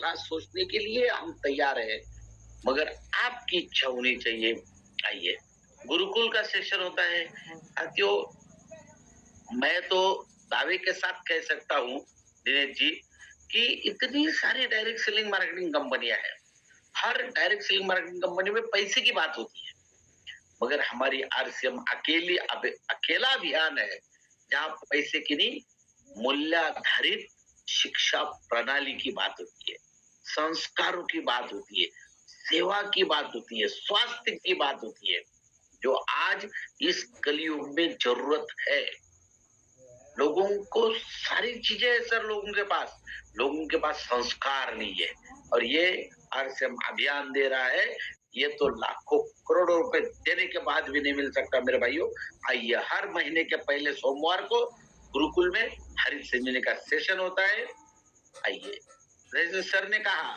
भला सोचने के लिए हम तैयार हैं, मगर आपकी इच्छा होनी चाहिए। आइए, गुरुकुल का सेशन होता है साथियों। मैं तो दावे के साथ कह सकता हूँ दिनेश जी कि इतनी सारी डायरेक्ट सेलिंग मार्केटिंग कंपनियां हैं। हर डायरेक्ट सेलिंग मार्केटिंग कंपनी में पैसे की बात होती है, मगर हमारी आरसीएम अकेला अभियान है जहां पैसे की नहीं, मूल्याधारित शिक्षा प्रणाली की बात होती है, संस्कारों की बात होती है, सेवा की बात होती है, स्वास्थ्य की बात होती है, जो आज इस कलयुग में जरूरत है। लोगों को सारी चीजें है सर, लोगों के पास संस्कार नहीं है। और ये आरसीएम अभियान दे रहा है, ये तो लाखों करोड़ों रुपए देने के बाद भी नहीं मिल सकता मेरे भाइयों। आइए, हर महीने के पहले सोमवार को गुरुकुल में हरित संजीवनी का सेशन होता है। आइए, जैसे सर ने कहा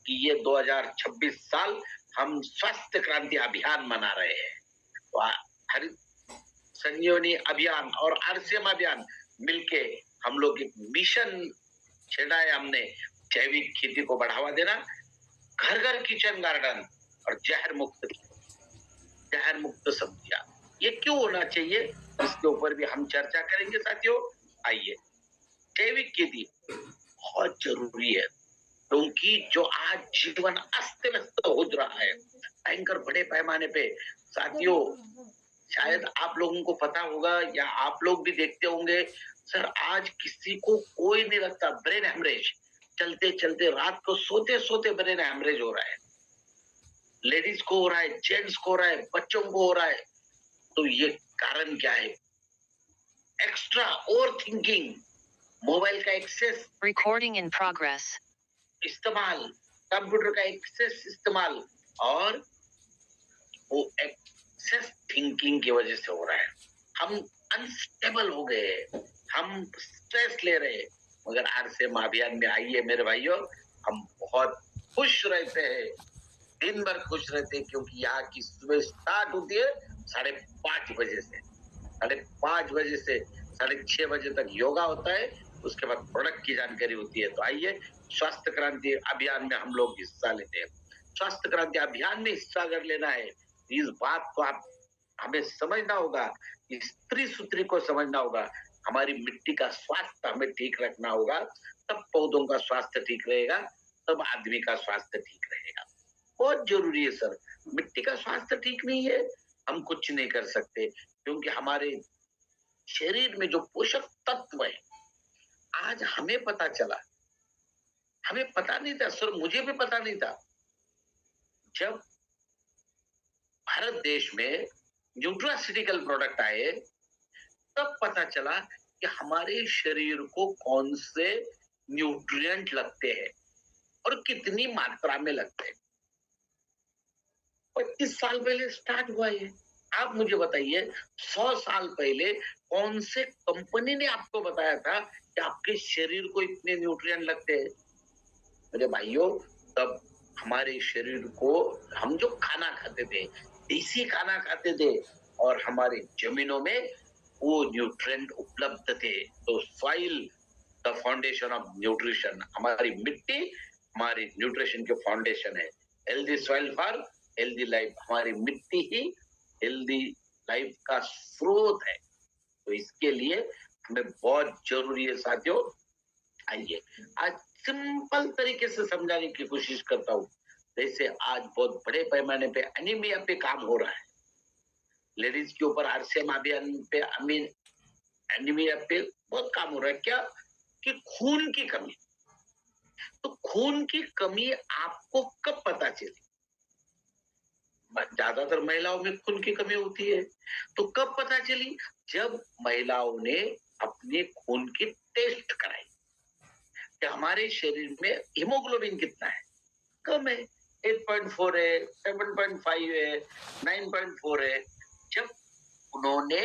कि ये 2026 साल हम स्वास्थ्य क्रांति अभियान मना रहे हैं, तो हरित संजीवनी अभियान और आरसीएम अभियान मिलके हम लोग एक मिशन छेड़ा है हमने, जैविक खेती को बढ़ावा देना, घर घर किचन गार्डन और जहर मुक्त सब्जियां। ये क्यों होना चाहिए, इसके ऊपर भी हम चर्चा करेंगे साथियों। आइए, जैविक खेती बहुत जरूरी है, क्योंकि जो आज जीवन अस्त व्यस्त हो रहा है भयंकर बड़े पैमाने पे साथियों, शायद आप लोगों को पता होगा या आप लोग भी देखते होंगे सर, आज किसी को कोई नहीं लगता ब्रेन हेमरेज, चलते चलते रात को सोते सोते ब्रेन हेमरेज हो रहा है। लेडीज को हो रहा है, जेंट्स को हो रहा है, बच्चों को हो रहा है। तो ये कारण क्या है? एक्स्ट्रा ओवर थिंकिंग, मोबाइल का एक्सेस रिकॉर्डिंग इन प्रोग्रेस इस्तेमाल, कंप्यूटर का एक्सेस इस्तेमाल, और वो एक्सेस थिंकिंग की वजह से हो रहा है। हम अनस्टेबल हो गए, हम स्ट्रेस ले रहे हैं। मगर आरसीएम अभियान में आइए मेरे भाइयों, हम बहुत खुश रहते हैं, दिन भर खुश रहते हैं, क्योंकि यहाँ की सुबह स्टार्ट होती है 5:30 बजे से। 5:30 बजे से 6:30 बजे तक योगा होता है, उसके बाद प्रोडक्ट की जानकारी होती है। तो आइए, स्वास्थ्य क्रांति अभियान में हम लोग हिस्सा लेते हैं। स्वास्थ्य क्रांति अभियान में हिस्सा अगर लेना है, इस बात को आप हमें समझना होगा, स्त्री सूत्री को समझना होगा, हमारी मिट्टी का स्वास्थ्य हमें ठीक रखना होगा, तब पौधों का स्वास्थ्य ठीक रहेगा, तब आदमी का स्वास्थ्य ठीक रहेगा। बहुत जरूरी है सर, मिट्टी का स्वास्थ्य ठीक नहीं है, हम कुछ नहीं कर सकते, क्योंकि हमारे शरीर में जो पोषक तत्व है आज हमें पता चला, हमें पता नहीं था सर, मुझे भी पता नहीं था। जब भारत देश में न्यूट्रास्यूटिकल प्रोडक्ट आए, तब पता चला कि हमारे शरीर को कौन से न्यूट्रिएंट लगते हैं और कितनी मात्रा में लगते हैं। 25 साल पहले स्टार्ट हुआ ये। आप मुझे बताइए, 100 साल पहले कौन से कंपनी ने आपको बताया था कि आपके शरीर को इतने न्यूट्रिएंट लगते हैं? मेरे भाइयों, तब हमारे शरीर को, हम जो खाना खाते थे, देसी खाना खाते थे, और हमारे जमीनों में वो न्यूट्रिएंट उपलब्ध थे। तो soil the foundation of nutrition, हमारी मिट्टी हमारी न्यूट्रिशन के फाउंडेशन है। Healthy soil for healthy life, हमारी मिट्टी ही हेल्दी लाइफ का स्रोत है। तो इसके लिए हमें बहुत जरूरी है साथियों। आइए, आज सिंपल तरीके से समझाने की कोशिश करता हूँ। जैसे आज बहुत बड़े पैमाने पे एनीमिया पे काम हो रहा है, लेडीज के ऊपर आरसीएम अभियान पे एनीमिया पे बहुत काम हो रहा है। क्या कि खून की कमी। तो खून की कमी आपको कब पता चली? ज्यादातर महिलाओं में खून की कमी होती है। तो कब पता चली? जब महिलाओं ने अपने खून की टेस्ट कराई कि हमारे शरीर में हीमोग्लोबिन कितना है, कम है, 8.4 है, 7.5 है, 9.4 है। जब उन्होंने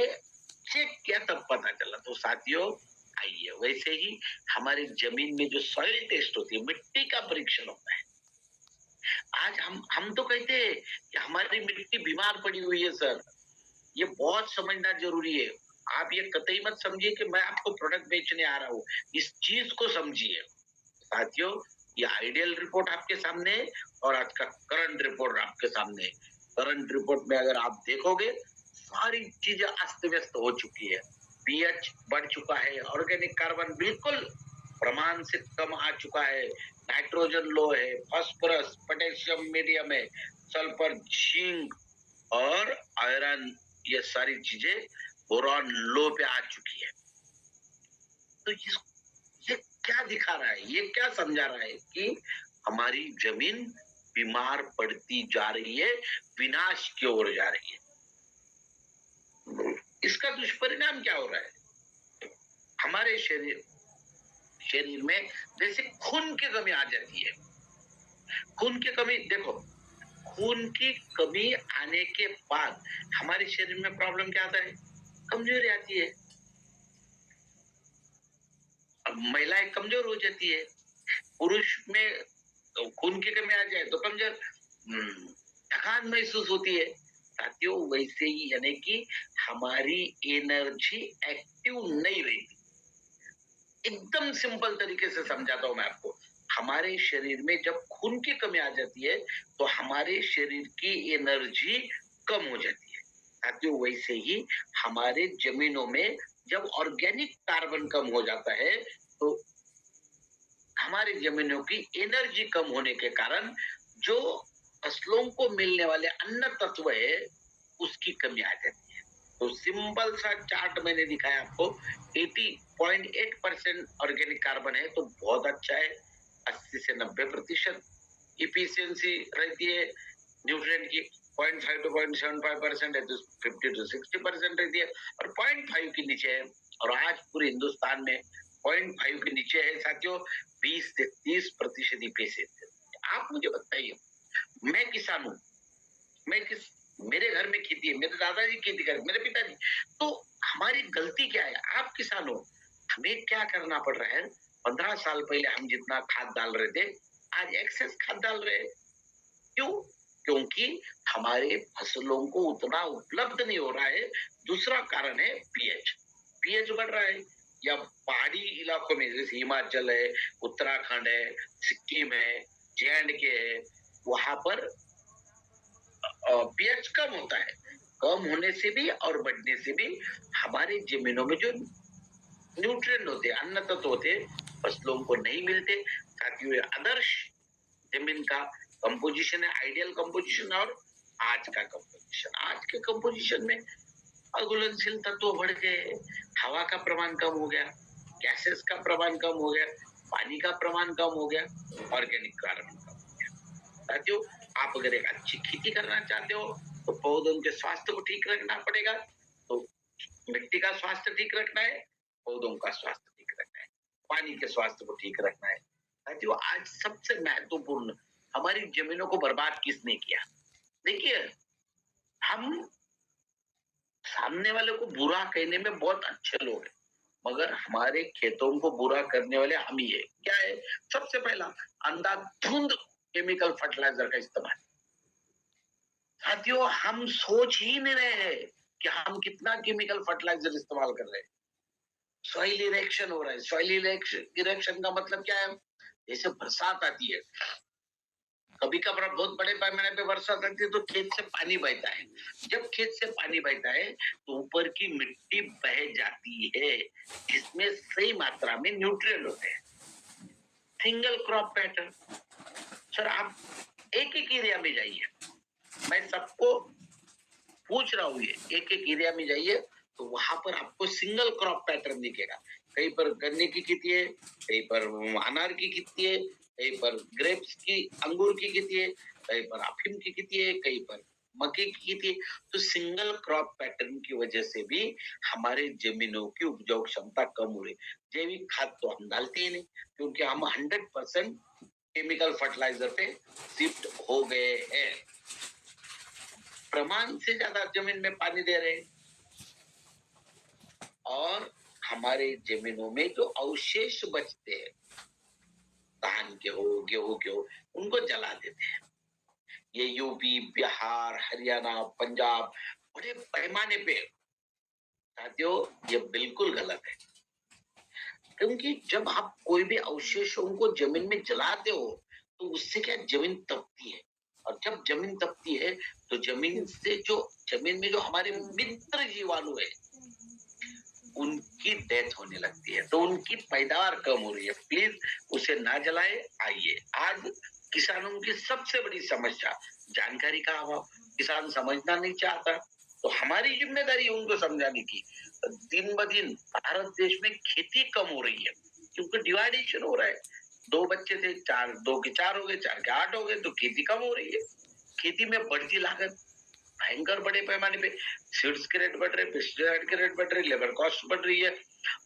चेक किया तब पता चला। तो साथियों, आइए, वैसे ही हमारी जमीन में जो सॉइल टेस्ट होती है, मिट्टी का परीक्षण होता है। आज हम तो कहते हैं कि हमारी मिट्टी बीमार पड़ी हुई है सर, ये बहुत समझना जरूरी है। आप ये कतई मत समझिए कि मैं आपको प्रोडक्ट बेचने आ रहा हूँ, इस चीज को समझिए साथियों। ये आइडियल रिपोर्ट आपके सामने है और आज का करंट रिपोर्ट आपके सामने है। करंट रिपोर्ट में अगर आप देखोगे सारी चीजें अस्त व्यस्त हो चुकी है। पीएच बढ़ चुका है, ऑर्गेनिक कार्बन बिल्कुल प्रमाण से कम आ चुका है, नाइट्रोजन लो है, फास्फोरस पोटेशियम मीडियम है, सल्फर जिंक और आयरन, ये सारी चीजें बोरॉन लो पे आ चुकी है। तो ये क्या दिखा रहा है, ये क्या समझा रहा है कि हमारी जमीन बीमार पड़ती जा रही है, विनाश की ओर जा रही है। इसका दुष्परिणाम क्या हो रहा है? हमारे शरीर में जैसे खून की कमी आ जाती है। खून की कमी देखो, खून की कमी आने के बाद हमारे शरीर में प्रॉब्लम क्या आता है? कमजोरी आती है। अब महिलाएं कमजोर हो जाती है, पुरुष में तो खून की कमी आ जाए तो कमजोर, थकान महसूस होती है। साथियों वैसे ही यानी कि हमारी एनर्जी एक्टिव नहीं रहती। एकदम सिंपल तरीके से समझाता हूं मैं आपको। हमारे शरीर में जब खून की कमी आ जाती है तो हमारे शरीर की एनर्जी कम हो जाती है। साथियों वैसे ही हमारे जमीनों में जब ऑर्गेनिक कार्बन कम हो जाता है तो हमारी जमीनों की एनर्जी कम होने के कारण जो फसलों को मिलने वाले अन्न तत्व है उसकी कमी आ जाती है। तो सिंपल सा चार्ट मैंने दिखाया आपको। 80.8% ऑर्गेनिक कार्बन है तो बहुत अच्छा है। 80 से 90% इफिशियंसी रहती है न्यूट्रिएंट की। 0.5 टू 0.75% है तो 50 टू 60% रहती है। और 0.5 के नीचे है, और आज पूरे हिंदुस्तान में 0.5 के नीचे है साथियों 20 से 30% इफिशियंसी। आप मुझे बताइए, मैं किसान हूं, मैं किस मेरे घर में खेती है, मेरे दादाजी खेती करे, मेरे पिताजी, तो हमारी गलती क्या है? आप किसान हो, हमें क्या करना पड़ रहा है? 15 साल पहले हम जितना खाद डाल रहे थे आज एक्सेस खाद डाल रहे हैं। क्यों? क्योंकि हमारे फसलों को उतना उपलब्ध नहीं हो रहा है। दूसरा कारण है पीएच। पीएच बढ़ रहा है, या पहाड़ी इलाकों में जैसे हिमाचल है, उत्तराखंड है, सिक्किम है, जे&के है, वहां पर पीएच कम होता है। कम होने से भी और बढ़ने से भी हमारे जमीनों में जो न्यूट्रिएंट होते हैं, अन्न तत्व होते हैं, फसलों को नहीं मिलते। साथियों ये आदर्श जमीन का कंपोजिशन है, आइडियल कंपोजिशन और आज का कंपोजिशन। आज के कंपोजिशन में अघुलनशील तत्व बढ़ गए, हवा का प्रमाण कम हो गया, गैसेस का प्रमाण कम हो गया, पानी का प्रमाण कम हो गया, ऑर्गेनिक कार्बन कम हो गया। साथियों आप अगर एक अच्छी खेती करना चाहते हो तो पौधों के स्वास्थ्य को ठीक रखना पड़ेगा। तो मिट्टी का स्वास्थ्य ठीक रखना है, पौधों का स्वास्थ्य ठीक रखना है, पानी के स्वास्थ्य को ठीक रखना है। साथियों आज सबसे महत्वपूर्ण, हमारी जमीनों को बर्बाद किसने किया? देखिए, हम सामने वाले को बुरा कहने में बहुत अच्छे लोग हैं, मगर हमारे खेतों को बुरा करने वाले हम ही है। क्या है? सबसे पहला, अंधाधुंध केमिकल फर्टिलाइजर का इस्तेमाल। साथियों हम सोच ही नहीं रहे हैं कि हम कितना केमिकल फर्टिलाइजर इस्तेमाल कर रहे हैं। सॉइल इरेक्शन हो रहा है। सॉइल इरेक्शन का मतलब क्या है? जैसे बरसात आती है, कभी कभार बहुत बड़े पैमाने पे बरसात आती है तो खेत से पानी बहता है। जब खेत से पानी बहता है तो ऊपर की मिट्टी बह जाती है, जिसमें सही मात्रा में न्यूट्रिएंट होते हैं। Single crop pattern. सर आप एक एक एरिया में जाइए, मैं सबको पूछ रहा हूँ, ये एक एक एरिया में जाइए तो वहां पर आपको सिंगल क्रॉप पैटर्न दिखेगा। कहीं पर गन्ने की खेती है, कहीं पर अनार की खेती है, कहीं पर ग्रेप्स की, अंगूर की खेती है, कहीं पर अफीम की खेती है, कहीं पर मक्के की खेती है। तो सिंगल क्रॉप पैटर्न की वजह से भी हमारे जमीनों की उपजाऊ क्षमता कम हो रही। जैविक खाद तो हम डालते ही नहीं, क्योंकि हम 100% केमिकल फर्टिलाइजर पे शिफ्ट हो गए हैं। प्रमाण से ज्यादा जमीन में पानी दे रहे हैं, और हमारे जमीनों में जो अवशेष बचते हैं, धान के हो, गेहूं के हो, उनको जला देते हैं। ये यूपी, बिहार, हरियाणा, पंजाब बड़े पैमाने पे। साथियों ये बिल्कुल गलत है। क्योंकि जब आप कोई भी अवशेषों को जमीन में जलाते हो तो उससे क्या जमीन तपती है, और जब जमीन तपती है तो जमीन में जो हमारे मित्र जीवाणु है उनकी डेथ होने लगती है, तो उनकी पैदावार कम हो रही है। प्लीज उसे ना जलाए। आइए, आज किसानों की सबसे बड़ी समस्या जानकारी का अभाव। किसान समझना नहीं चाहता, तो हमारी जिम्मेदारी है उनको समझाने की। दिन ब दिन भारत देश में खेती कम हो रही है क्योंकि डिवाइडेशन हो रहा है। दो बच्चे थे, चार, दो के चार हो गए, चार के आठ हो गए, तो खेती कम हो रही है। खेती में बढ़ती लागत भयंकर बड़े पैमाने पे, सीड्स के रेट बढ़ रहे, पेस्टिसाइड के रेट बढ़ रहे, लेबर कॉस्ट बढ़ रही है,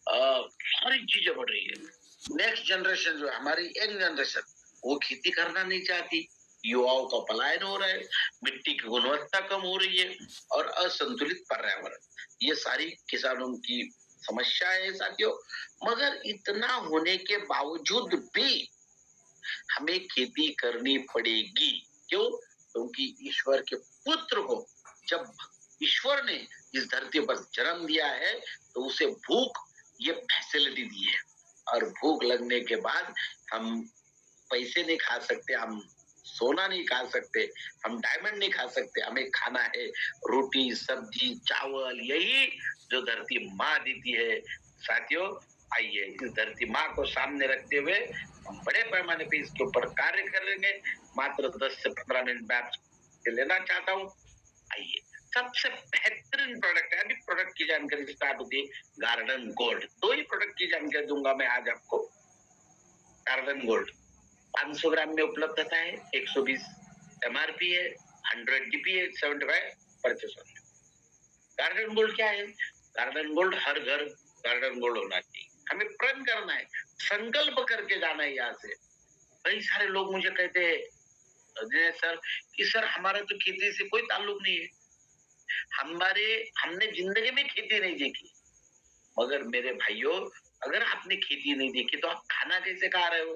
सारी चीजें बढ़ रही है। नेक्स्ट जनरेशन जो है हमारी यंग जनरेशन, वो खेती करना नहीं चाहती, युवाओं का पलायन हो रहा है, मिट्टी की गुणवत्ता कम हो रही है और असंतुलित पर्यावरण, ये सारी किसानों की समस्या है साथियों। मगर इतना होने के बावजूद भी हमें खेती करनी पड़ेगी। क्यों? क्योंकि ईश्वर के पुत्र को जब ईश्वर ने इस धरती पर जन्म दिया है तो उसे भूख ये फैसिलिटी दी है, और भूख लगने के बाद हम पैसे नहीं खा सकते, हम सोना नहीं खा सकते, हम डायमंड नहीं खा सकते, हमें खाना है रोटी, सब्जी, चावल, यही जो धरती माँ देती है। साथियों, आइए इस धरती माँ को सामने रखते हुए हम बड़े पैमाने पे इसके ऊपर कार्य करेंगे। मात्र 10 से 15 मिनट में आपसे लेना चाहता हूँ। आइए, सबसे बेहतरीन प्रोडक्ट है, अभी प्रोडक्ट की जानकारी स्टार्ट होती है, गार्डन गोल्ड। दो ही प्रोडक्ट की जानकारी दूंगा मैं आज आपको। गार्डन गोल्ड 500 ग्राम में उपलब्धता है, 120 एमआरपी है, 100 डीपी है, 75 परचेस। गार्डन गोल्ड क्या है? गार्डन गोल्ड हर घर गार्डन गोल्ड होना चाहिए। हमें प्रण करना है, संकल्प करके जाना है यहाँ से। कई सारे लोग मुझे कहते हैं अजय सर कि सर हमारा तो खेती से कोई ताल्लुक नहीं है, हमने जिंदगी में खेती नहीं देखी। मगर मेरे भाइयों, अगर आपने खेती नहीं देखी तो आप खाना कैसे खा रहे हो?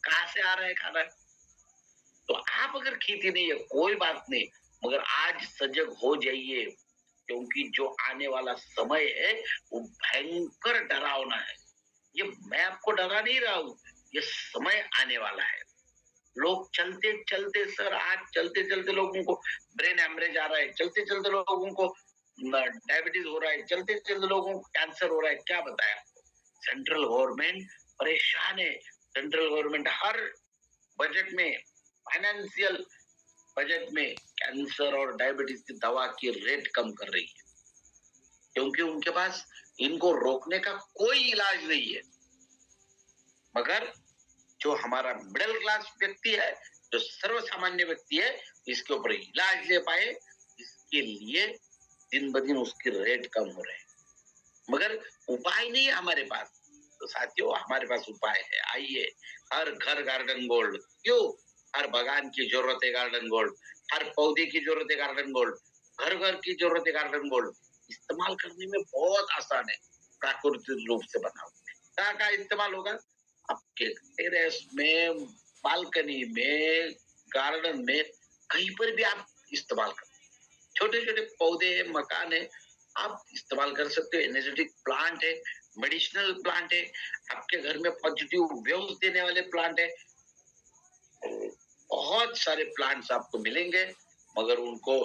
कहाँ से आ रहा है खाना? तो आप अगर खेती नहीं है कोई बात नहीं, मगर आज सजग हो जाइए, क्योंकि जो आने वाला समय है वो भयंकर डरावना है। ये मैं आपको डरा नहीं रहा हूँ, ये समय आने वाला है। लोग चलते चलते सर, आज चलते चलते लोगों को ब्रेन हेमरेज आ रहा है, चलते चलते लोगों को डायबिटीज हो रहा है, चलते चलते लोगों को कैंसर हो रहा है। क्या बताया आपको? सेंट्रल गवर्नमेंट परेशान है। सेंट्रल गवर्नमेंट हर बजट में, फाइनेंशियल बजट में कैंसर और डायबिटीज की दवा की रेट कम कर रही है, क्योंकि उनके पास इनको रोकने का कोई इलाज नहीं है। मगर जो हमारा मिडिल क्लास व्यक्ति है, जो सर्वसामान्य व्यक्ति है, इसके ऊपर इलाज ले पाए, इसके लिए दिन ब दिन उसकी रेट कम हो रहे हैं। मगर उपाय नहीं है हमारे पास। तो साथियों, हमारे पास उपाय है। आइए, हर घर गार्डन गोल्ड। क्यों? हर बागान की जरूरत है गार्डन गोल्ड, हर पौधे की जरूरत है गार्डन गोल्ड, घर घर की जरूरत है गार्डन गोल्ड। इस्तेमाल करने में बहुत आसान है, प्राकृतिक रूप से बना हुआ। कहाँ कहाँ इस्तेमाल होगा? आपके टेरेस में, बालकनी में, गार्डन में, कहीं पर भी आप इस्तेमाल कर। छोटे छोटे पौधे हैं, मकान है, आप इस्तेमाल कर सकते हो। एनर्जेटिक प्लांट है, मेडिसिनल प्लांट है, आपके घर में पॉजिटिव वेव्स देने वाले प्लांट है। बहुत सारे प्लांट्स आपको मिलेंगे, मगर उनको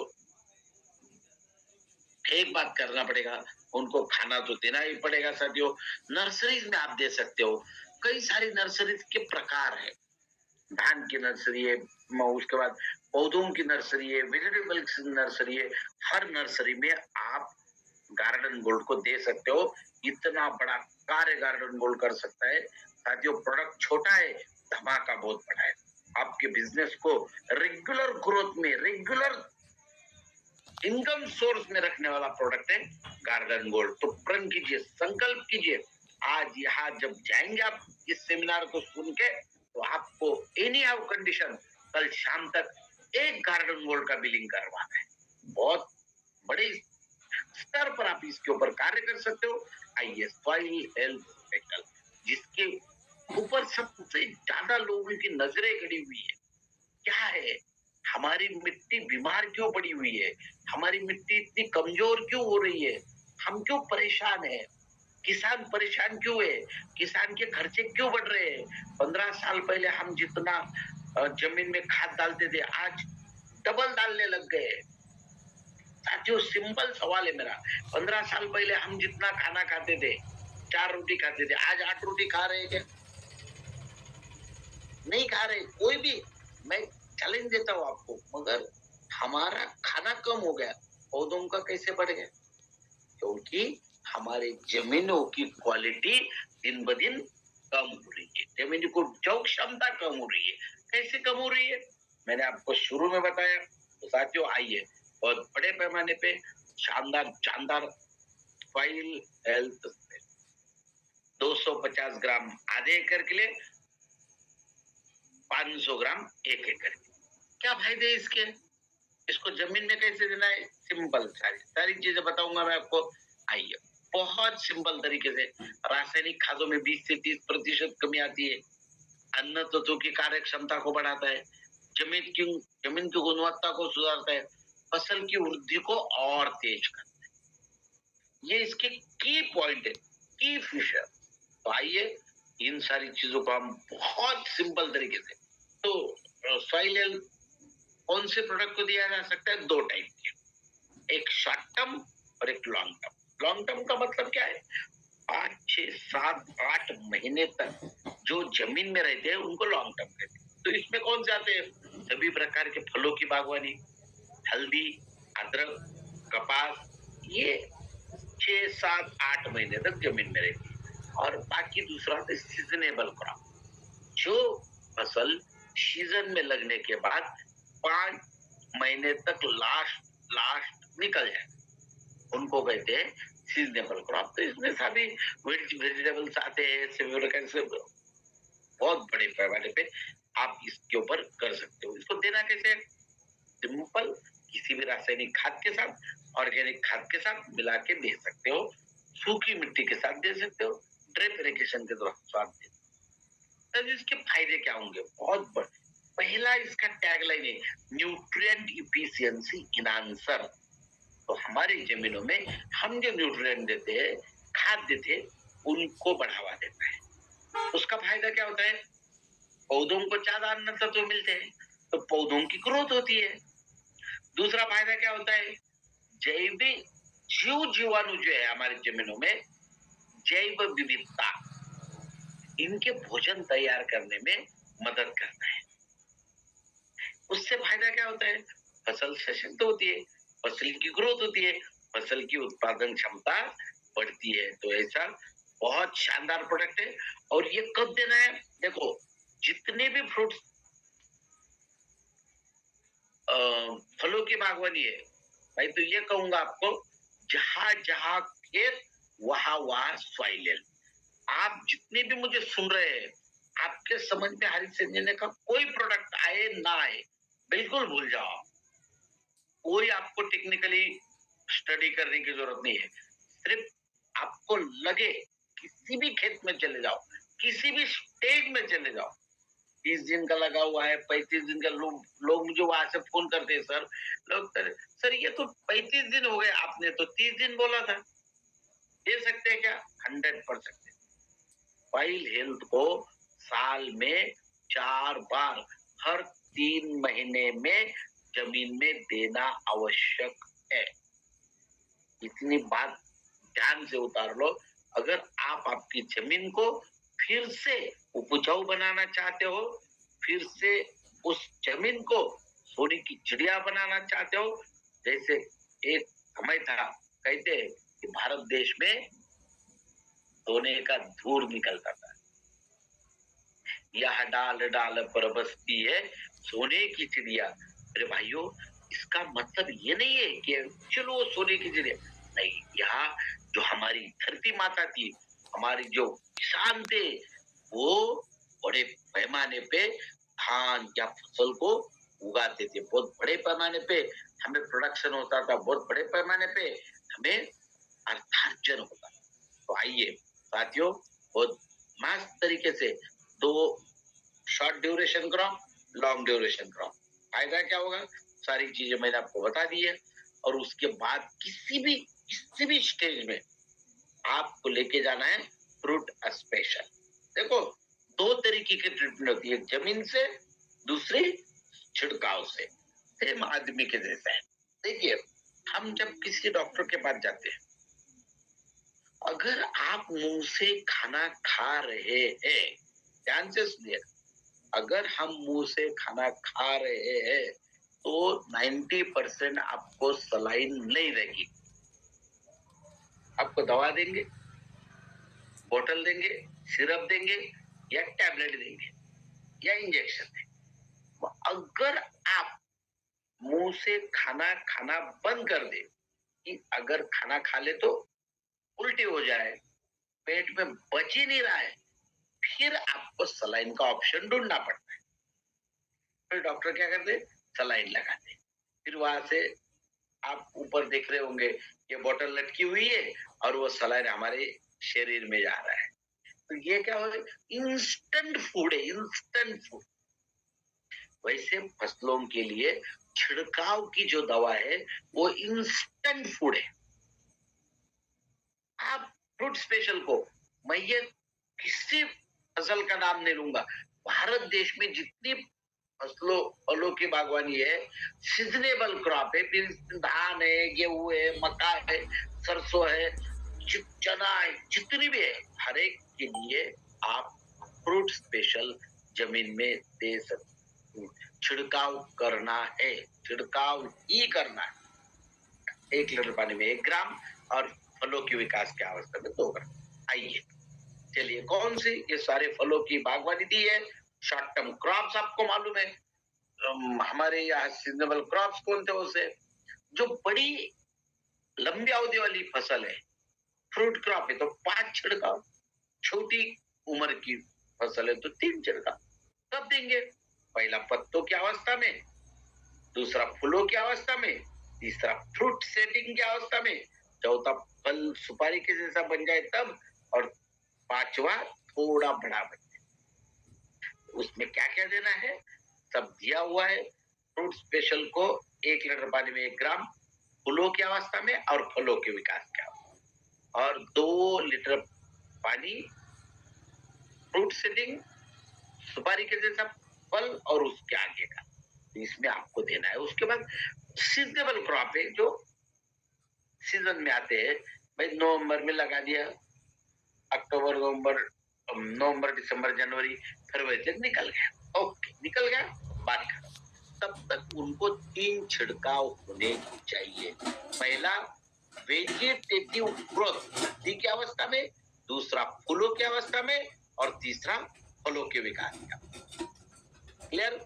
एक बात करना पड़ेगा, उनको खाना तो देना ही पड़ेगा साथियों। नर्सरीज में आप दे सकते हो, कई सारी नर्सरीज के प्रकार है। धान की नर्सरी है, उसके बाद पौधों की नर्सरी है, वेजिटेबल की नर्सरी है। हर नर्सरी में आप गार्डन गोल्ड को दे सकते हो। इतना बड़ा कार्य गार्डन गोल्ड कर सकता है साथियों। प्रोडक्ट छोटा है, धमाका बहुत बड़ा है। आपके बिजनेस को रेगुलर ग्रोथ में, रेगुलर इनकम सोर्स में रखने वाला प्रोडक्ट है गार्डन गोल्ड। तो प्रण कीजिए, संकल्प कीजिए। आज यहाँ जब जाएंगे आप इस सेमिनार को सुन के, तो आपको एनी हाउ कंडीशन कल शाम तक एक गार्डन गोल्ड का बिलिंग करवाना है। बहुत बड़े स्तर पर आप इसके ऊपर कार्य कर सकते हो। आइए, सॉइल हेल्थ स्पेशल, जिसके ऊपर सबसे ज्यादा लोगों की नजरें गड़ी हुई है। क्या है? हमारी मिट्टी बीमार क्यों पड़ी हुई है? हमारी मिट्टी इतनी कमजोर क्यों हो रही है? हम क्यों परेशान है? किसान परेशान क्यों है, किसान के खर्चे क्यों बढ़ रहे हैं। 15 साल पहले हम जितना जमीन में खाद डालते थे, आज डबल डालने लग गए। साथियों, सिंपल सवाल है मेरा। 15 साल पहले हम जितना खाना खाते थे, 4 रोटी खाते थे, आज 8 रोटी खा रहे हैं क्या? नहीं खा रहे कोई भी। मैं चैलेंज देता हूँ आपको, मगर हमारा खाना कम हो गया, पौधों का कैसे बढ़ गया? क्योंकि हमारे जमीनों की क्वालिटी दिन ब दिन कम हो रही है, जमीन को उपजाऊ क्षमता कम हो रही है। कैसे कम हो रही है? मैंने आपको शुरू में बताया। तो साथियों, आइए बहुत बड़े पैमाने पे शानदार शानदार सॉइल हेल्थ 250 ग्राम आधे एकड़ के लिए, 500 ग्राम 1 एकड़ के। क्या फायदे हैं इसके? इसको जमीन में कैसे देना है? सिंपल, सारी सारी चीजें बताऊंगा मैं आपको। आइए, बहुत सिंपल तरीके से। रासायनिक खादों में 20 से 30% कमी आती है। अन्न तत्वों की कार्य क्षमता को बढ़ाता है, जमीन की गुणवत्ता को सुधारता है, फसल की वृद्धि को और तेज करता है। ये इसके की पॉइंट है, की फीचर। तो आइए, इन सारी चीजों को हम बहुत सिंपल तरीके से। तो सॉइल हेल्थ कौन से प्रोडक्ट को दिया जा सकता है? 2 टाइप के, एक शॉर्ट टर्म और एक लॉन्ग टर्म। लॉन्ग टर्म का मतलब क्या है? 5, 6, 7, 8 महीने तक जो जमीन में रहते हैं उनको लॉन्ग टर्म कहते हैं। तो इसमें कौन से आते हैं? सभी प्रकार के फलों की बागवानी, हल्दी, अदरक, कपास, ये 6, 7, 8 महीने तक जमीन में रहती है। और बाकी दूसरा होता है सीजनेबल क्रॉप, जो फसल सीजन में लगने के बाद 5 महीने तक लास्ट लास्ट निकल जाए, उनको कहते हैं सीजनेबल क्रॉप। तो इसमें सभी वेजिटेबल्स आते हैं, सभी प्रकार से बहुत बड़े पैमाने पे आप इसके ऊपर कर सकते हो। इसको देना कैसे? सिंपल, किसी भी रासायनिक खाद के साथ, ऑर्गेनिक खाद के साथ मिला के दे सकते हो, सूखी मिट्टी के साथ दे सकते हो, ड्रिप इरिगेशन के द्वारा स्वाद दे। तब इसके फायदे क्या होंगे? बहुत बड़े। पहला इसका टैगलाइन है, न्यूट्रिएंट इफिशियंसी इनहांसर। तो हमारी जमीनों में हम जो न्यूट्रिएंट देते हैं, खाद देते हैं, उनको बढ़ावा देता है। उसका फायदा क्या होता है? पौधों को ज्यादा अन्न तत्व मिलते हैं, तो पौधों की ग्रोथ होती है। दूसरा फायदा क्या होता है? जैविक जीवाणु जो है हमारी जमीनों में, जैव विविधता, इनके भोजन तैयार करने में मदद करता है। उससे फायदा क्या होता है? फसल सशक्त होती है, फसल की ग्रोथ होती है, फसल की उत्पादन क्षमता बढ़ती है। तो ऐसा बहुत शानदार प्रोडक्ट है। और ये कब देना है? देखो, जितने भी फ्रूट्स फलों की बागवानी है, भाई, तो ये कहूंगा आपको, जहां जहां खेत वहां वहां सॉइल हेल्थ। आप जितने भी मुझे सुन रहे हैं, आपके समझ में हरित संजीवनी का कोई प्रोडक्ट आए ना आए, बिल्कुल भूल जाओ। कोई आपको टेक्निकली स्टडी करने की जरूरत नहीं है। सिर्फ आपको लगे, किसी भी खेत में चले जाओ, किसी भी स्टेज में चले जाओ, 30 दिन का लगा हुआ है, 35 दिन का। लोग मुझे वहां से फोन करते हैं, सर, लोग सर ये तो 35 दिन हो गए, आपने तो 30 दिन बोला था। दे सकते हैं क्या? 100%। सॉइल हेल्थ को साल में 4 बार, हर 3 महीने में जमीन में देना आवश्यक है। इतनी बात ध्यान से उतार लो। अगर आप आपकी जमीन को फिर से उपजाऊ बनाना चाहते हो, फिर से उस जमीन को सोने की चिड़िया बनाना चाहते हो, जैसे एक समय था, कहते हैं कि भारत देश में सोने का धूर निकलता था। यह डाल डाल पर बसती है सोने की चिड़िया। अरे भाइयों, इसका मतलब ये नहीं है कि चलो सोने की चिड़िया नहीं। यहाँ जो हमारी धरती माता थी, हमारी जो किसान थे, वो बड़े पैमाने पे धान या फसल को उगाते थे। बहुत बड़े पैमाने पे हमें प्रोडक्शन होता था, बहुत बड़े पैमाने पे हमें अर्थार्जन होता। तो आइए साथियों, बहुत मस्त तरीके से 2 short duration crop, long duration crop. फायदा क्या होगा? सारी चीजें मैंने आपको बता दी है। और उसके बाद किसी भी स्टेज में आपको लेके जाना है फ्रूट स्पेशल। देखो, दो तरीके की ट्रीटमेंट होती है, जमीन से, दूसरी छिड़काव से। सेम आदमी के जैसा है। देखिए, हम जब किसी डॉक्टर के पास जाते हैं, अगर आप मुंह से खाना खा रहे हैं, ध्यान से सुनिए, अगर हम मुंह से खाना खा रहे हैं तो 90% आपको सलाइन नहीं देगी। आपको दवा देंगे, बोतल देंगे, सिरप देंगे या टैबलेट देंगे या इंजेक्शन देंगे। अगर आप मुंह से खाना खाना बंद कर दे, कि अगर खाना खा ले तो उल्टी हो जाए, पेट में बच ही नहीं रहा है, फिर आपको सलाइन का ऑप्शन ढूंढना पड़ता है। फिर डॉक्टर क्या करते, सलाइन लगाते। फिर वहां से आप ऊपर देख रहे होंगे, ये बोतल लटकी हुई है और वो सलाइन हमारे शरीर में जा रहा है। तो ये क्या हो, इंस्टेंट फूड है, इंस्टेंट फूड। वैसे फसलों के लिए छिड़काव की जो दवा है वो इंस्टेंट फूड है। आप फ्रूट स्पेशल को, मैं ये किसी फसल का नाम नहीं लूंगा, भारत देश में जितनी फसलों फलों की बागवानी है, सीजनेबल क्रॉप है, धान है, गेहूं है, मक्का है, सरसों है, चना है, जितनी भी है, हर एक के लिए आप फ्रूट स्पेशल जमीन में दे सकते हो। छिड़काव करना है, छिड़काव ही करना है। 1 लीटर पानी में 1 ग्राम और फलों की विकास की अवस्था में 2 ग्राम। आइए, चलिए, कौन सी, ये सारे फलों की बागवानी दी है। शॉर्ट टर्म क्रॉप्स आपको मालूम है, हमारे यहाँ सीजनेबल क्रॉप्स कौन थे, उसे जो बड़ी लंबी अवधि वाली फसल है, फ्रूट क्रॉप है तो 5 छिड़काव, छोटी उम्र की फसल है तो 3 छिड़काव। कब देंगे, पहला पत्तों की अवस्था में, दूसरा फूलों की अवस्था में, तीसरा फ्रूट सेटिंग की अवस्था में, चौथा फल सुपारी के जैसा बन जाए तब, और पांचवा थोड़ा बड़ा बन जाए। उसमें क्या क्या देना है, सब दिया हुआ है। फ्रूट स्पेशल को 1 लीटर पानी में 1 ग्राम, फूलों की अवस्था में और फलों के विकास का, और 2 लीटर पानी फ्रूट सेटिंग, सुपारी के जैसा फल और उसके आगे का, इसमें आपको देना है। उसके बाद सीजनेबल क्रॉप है जो सीजन में आते हैं, भाई नवंबर में लगा दिया, अक्टूबर नवंबर, नवंबर दिसंबर जनवरी फरवरी तक निकल गया, ओके निकल गया, बात खत्म। तब तक उनको 3 छिड़काव होने चाहिए। पहला वेजिटेटिव ग्रोथ, वृद्धि की अवस्था में, दूसरा फूलों की अवस्था में, और तीसरा फलों के विकास का। क्लियर?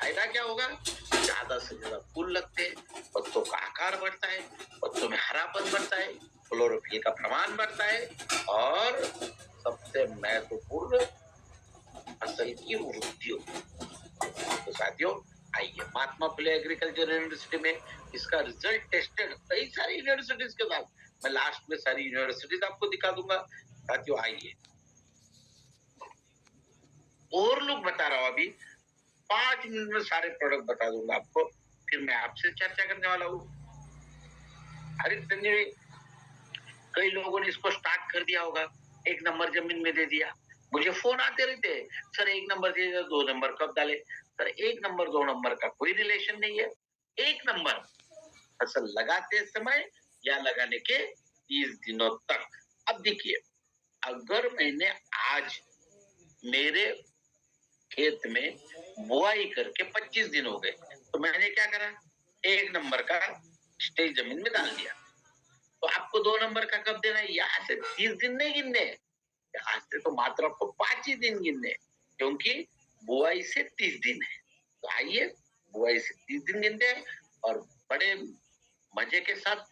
फायदा क्या होगा, ज्यादा से ज्यादा फूल लगते हैं, पत्तों का आकार बढ़ता है, पत्तों में हरापन बढ़ता है, क्लोरोफिल का प्रमाण बढ़ता है, और सबसे महत्वपूर्ण फसल की वृद्धि होती है। तो साथियों, आइए महात्मा फुले एग्रीकल्चर यूनिवर्सिटी में इसका रिजल्ट टेस्टेड कई सारी यूनिवर्सिटीज के साथ, मैं लास्ट में सारी यूनिवर्सिटीज आपको दिखा दूंगा। साथियों आइए, और लोग बता रहा हूं अभी, 5 मिनट में सारे प्रोडक्ट बता दूंगा आपको, फिर मैं आपसे चर्चा करने वाला हूँ। हरित संजीवनी, कई लोगों ने इसको स्टार्ट कर दिया होगा, 1 नंबर जमीन में दे दिया, मुझे फोन आते रहते हैं, सर 1 नंबर दे दिया, 2 नंबर कब डाले। सर 1 नंबर 2 नंबर का कोई रिलेशन नहीं है। 1 नंबर फसल लगाते समय या लगाने के 30 दिनों तक। अब देखिए, अगर मैंने आज मेरे खेत में बुआई करके 25 दिन हो गए, तो मैंने क्या करा, 1 नंबर का स्टेज जमीन में डाल दिया। तो आपको 2 नंबर का कब देना है, यहाँ से 30 दिन नहीं गिनने, यहाँ से तो मात्र आपको 5 ही दिन गिनने, क्योंकि बुआई से 30 दिन है। तो आइए, बुआई से 30 दिन गिनते हैं और बड़े मजे के साथ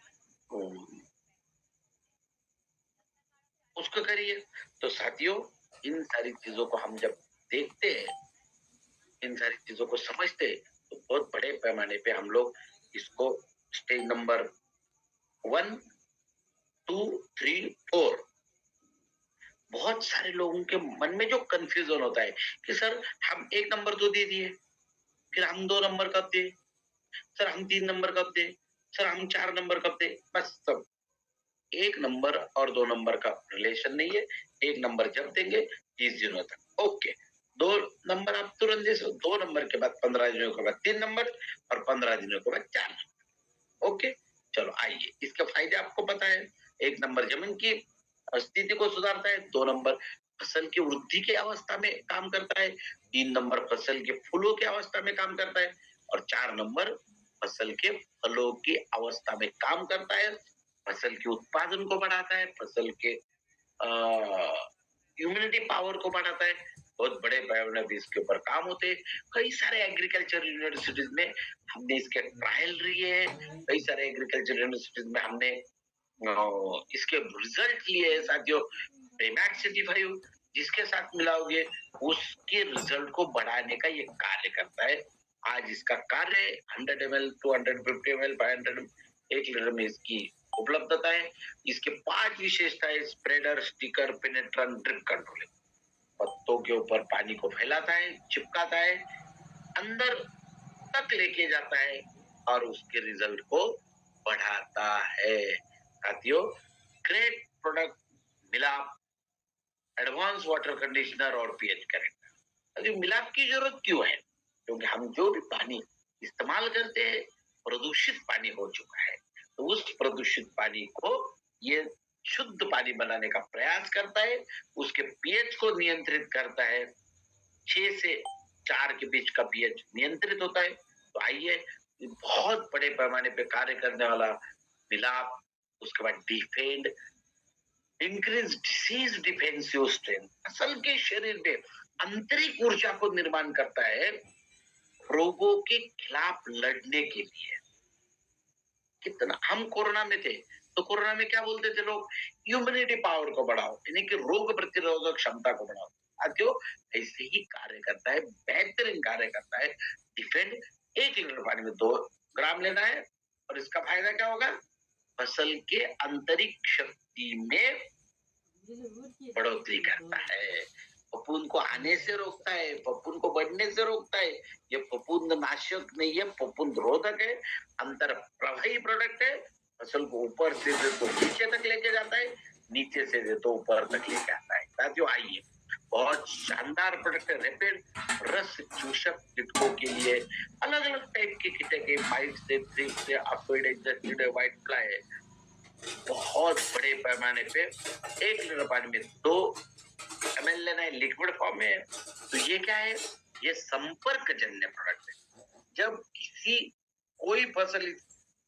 उसको करिए। तो साथियों, इन सारी चीजों को हम जब देखते हैं, इन सारी चीजों को समझते हैं, तो बहुत बड़े पैमाने पे हम लोग इसको स्टेज नंबर 1, 2, 3, 4, बहुत सारे लोगों के मन में जो कंफ्यूजन होता है कि सर हम 1 नंबर तो दे दिए, फिर हम 2 नंबर कब दे, सर हम 3 नंबर कब दे, सर हम 4 नंबर कब दे, बस सब 1 नंबर और 2 नंबर का रिलेशन नहीं है। 1 नंबर जब देंगे 30 दिनों तक। ओके। 2 नंबर आप तुरंत दे सकते, 2 नंबर के बाद 15 दिनों के बाद 3 नंबर और 15 दिनों के बाद 4 नंबर। ओके। चलो आइए, इसके फायदे आपको पता है। 1 नंबर जमीन की स्थिति को सुधारता है, 2 नंबर फसल की वृद्धि की अवस्था में काम करता है, 3 नंबर फसल के फूलों की अवस्था में काम करता है और 4 नंबर फसल के फलों की अवस्था में काम करता है। फसल के उत्पादन को बढ़ाता है, फसल के इम्यूनिटी पावर को बढ़ाता है। बहुत बड़े पैमाने पे इसके ऊपर काम होते हैं। कई सारे एग्रीकल्चर यूनिवर्सिटीज में हमने इसके ट्रायल लिए हैं। कई सारे एग्रीकल्चर यूनिवर्सिटीज में हमने इसके रिजल्ट लिए हैं साथियों। प्रीमैक्स 85 जिसके साथ मिलाओगे उसके रिजल्ट को बढ़ाने का ये कार्य करता है। आज इसका कार्य 100 ml, 250 ml, 500 ml, 1 लीटर में इसकी उपलब्धता है। इसके 5 विशेषताएं: स्प्रेडर, स्टिकर, पेनेट्रेंट, ड्रिप कंट्रोलिंग। पत्तों के ऊपर पानी को फैलाता है, चिपकाता है, अंदर तक लेके जाता है और उसके रिजल्ट को बढ़ाता है। साथियों, ग्रेट प्रोडक्ट मिलाप, एडवांस वाटर कंडीशनर और पीएच करेक्टर। अभी मिलाप की जरूरत क्यों है? क्योंकि हम जो भी पानी इस्तेमाल करते हैं प्रदूषित पानी हो चुका है, तो उस प्रदूषित पानी को ये शुद्ध पानी बनाने का प्रयास करता है। उसके पीएच को नियंत्रित करता है। 6 से 4 के बीच का पीएच नियंत्रित होता है। तो आइए, बहुत बड़े पैमाने पे कार्य करने वाला मिलाप, उसके बाद defend, increase disease defensive strength, फसल के शरीर में आंतरिक ऊर्जा को निर्माण करता है रोगों के खिलाफ लड़ने के लिए। कितना हम कोरोना में थे तो कोरोना में क्या बोलते थे लोग? इम्यूनिटी पावर को बढ़ाओ, यानी कि रोग प्रतिरोधक क्षमता को बढ़ाओ। साथियों, ऐसे ही कार्य करता है, बेहतरीन कार्य करता है डिफेंड। 1 लीटर पानी में 2 ग्राम लेना है और इसका फायदा क्या होगा? फसल के आंतरिक शक्ति में बढ़ोतरी करता है, फफूंद को आने से रोकता है, फफूंद को बढ़ने से रोकता है। ये फफूंद नाशक नहीं है, फफूंद रोधक है, अंतर प्रभावी प्रोडक्ट है। फसल को ऊपर से दे तो नीचे तक लेके जाता है, नीचे से दे तो ऊपर तक लेके आता है। साथियों आइए, बहुत शानदार प्रोडक्ट है। रैपिड रस चूषक कीटकों के लिए अलग अलग टाइप के कीटक है, माइट से, थ्रिप से, अफिड, व्हाइट फ्लाई है। बहुत बड़े पैमाने पे 1 लीटर पानी में 2 ml लेना है, लिक्विड फॉर्म में है। तो ये क्या है? ये संपर्क जन्य प्रोडक्ट है। जब किसी कोई फसल,